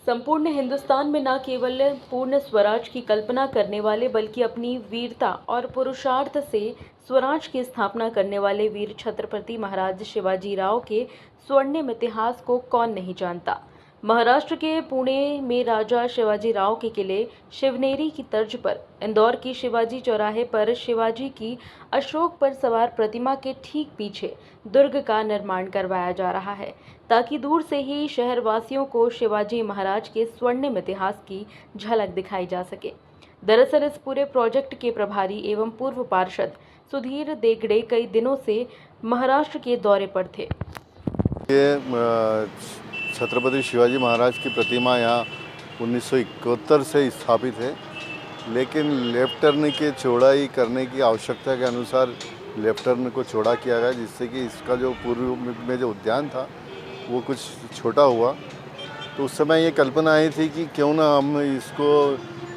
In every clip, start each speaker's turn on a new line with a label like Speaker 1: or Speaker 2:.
Speaker 1: संपूर्ण हिंदुस्तान में न केवल पूर्ण स्वराज की कल्पना करने वाले बल्कि अपनी वीरता और पुरुषार्थ से स्वराज की स्थापना करने वाले वीर छत्रपति महाराज शिवाजी राव के स्वर्णिम इतिहास को कौन नहीं जानता। महाराष्ट्र के पुणे में राजा शिवाजी राव के किले शिवनेरी की तर्ज पर इंदौर की शिवाजी चौराहे पर शिवाजी की अशोक पर सवार प्रतिमा के ठीक पीछे दुर्ग का निर्माण करवाया जा रहा है, ताकि दूर से ही शहरवासियों को शिवाजी महाराज के स्वर्णिम इतिहास की झलक दिखाई जा सके। दरअसल इस पूरे प्रोजेक्ट के प्रभारी एवं पूर्व पार्षद सुधीर देगड़े कई दिनों से महाराष्ट्र के दौरे पर थे।
Speaker 2: छत्रपति शिवाजी महाराज की प्रतिमा यहाँ 1971 से स्थापित है, लेकिन लेफ्ट टर्न की चौड़ाई करने की आवश्यकता के अनुसार लेफ्ट टर्न को चौड़ा किया गया, जिससे कि इसका जो पूर्व में जो उद्यान था वो कुछ छोटा हुआ। तो उस समय ये कल्पना आई थी कि क्यों ना हम इसको,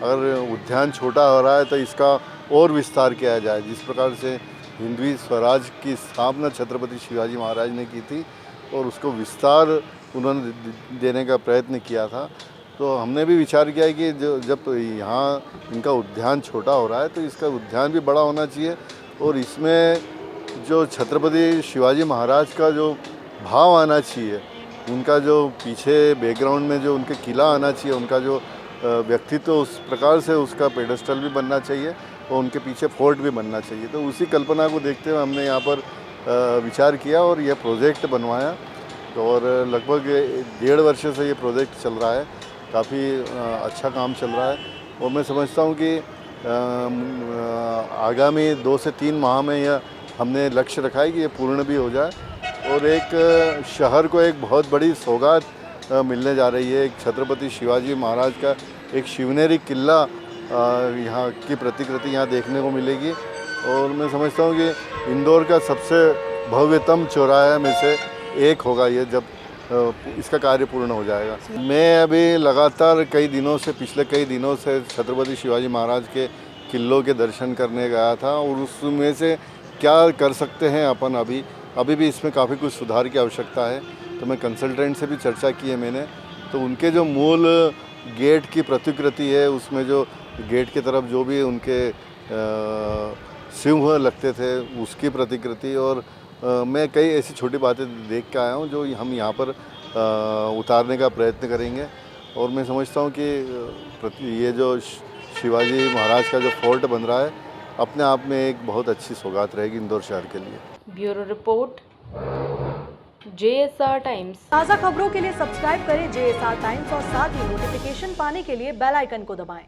Speaker 2: अगर उद्यान छोटा हो रहा है तो इसका और विस्तार किया जाए। जिस प्रकार से हिंदवी स्वराज की स्थापना छत्रपति शिवाजी महाराज ने की थी और उसको विस्तार उन्होंने देने का प्रयत्न किया था, तो हमने भी विचार किया कि जब यहाँ इनका उद्यान छोटा हो रहा है तो इसका उद्यान भी बड़ा होना चाहिए और इसमें जो छत्रपति शिवाजी महाराज का जो भाव आना चाहिए, उनका जो पीछे बैकग्राउंड में जो उनके किला आना चाहिए, उनका जो व्यक्तित्व उस प्रकार से उसका पेडेस्टल भी बनना चाहिए और उनके पीछे फोर्ट भी बनना चाहिए। तो उसी कल्पना को देखते हुए हमने यहाँ पर विचार किया और यह प्रोजेक्ट बनवाया। और लगभग 1.5 वर्ष से ये प्रोजेक्ट चल रहा है, काफ़ी अच्छा काम चल रहा है और मैं समझता हूँ कि आगामी 2 से 3 माह में यह हमने लक्ष्य रखा है कि ये पूर्ण भी हो जाए और एक शहर को एक बहुत बड़ी सौगात मिलने जा रही है। एक छत्रपति शिवाजी महाराज का एक शिवनेरी किला यहाँ की प्रतिकृति यहाँ देखने को मिलेगी और मैं समझता हूँ कि इंदौर का सबसे भव्यतम चौराहे में से एक होगा ये, जब इसका कार्य पूर्ण हो जाएगा। मैं अभी लगातार पिछले कई दिनों से छत्रपति शिवाजी महाराज के किलों के दर्शन करने गया था और उसमें से क्या कर सकते हैं अपन, अभी भी इसमें काफ़ी कुछ सुधार की आवश्यकता है। तो मैं कंसल्टेंट से भी चर्चा की है मैंने, तो उनके जो मूल गेट की प्रतिकृति है, उसमें जो गेट की तरफ जो भी उनके सिंह लगते थे उसकी प्रतिकृति और मैं कई ऐसी छोटी बातें देख के आया हूँ जो हम यहाँ पर उतारने का प्रयत्न करेंगे और मैं समझता हूँ कि ये जो शिवाजी महाराज का जो फोर्ट बन रहा है अपने आप में एक बहुत अच्छी सौगात रहेगी इंदौर शहर के लिए।
Speaker 1: Bureau report, JSR times.
Speaker 3: ताज़ा खबरों के लिए सब्सक्राइब करें JSR टाइम्स और साथ ही नोटिफिकेशन पाने के लिए बेल आइकन को दबाएं।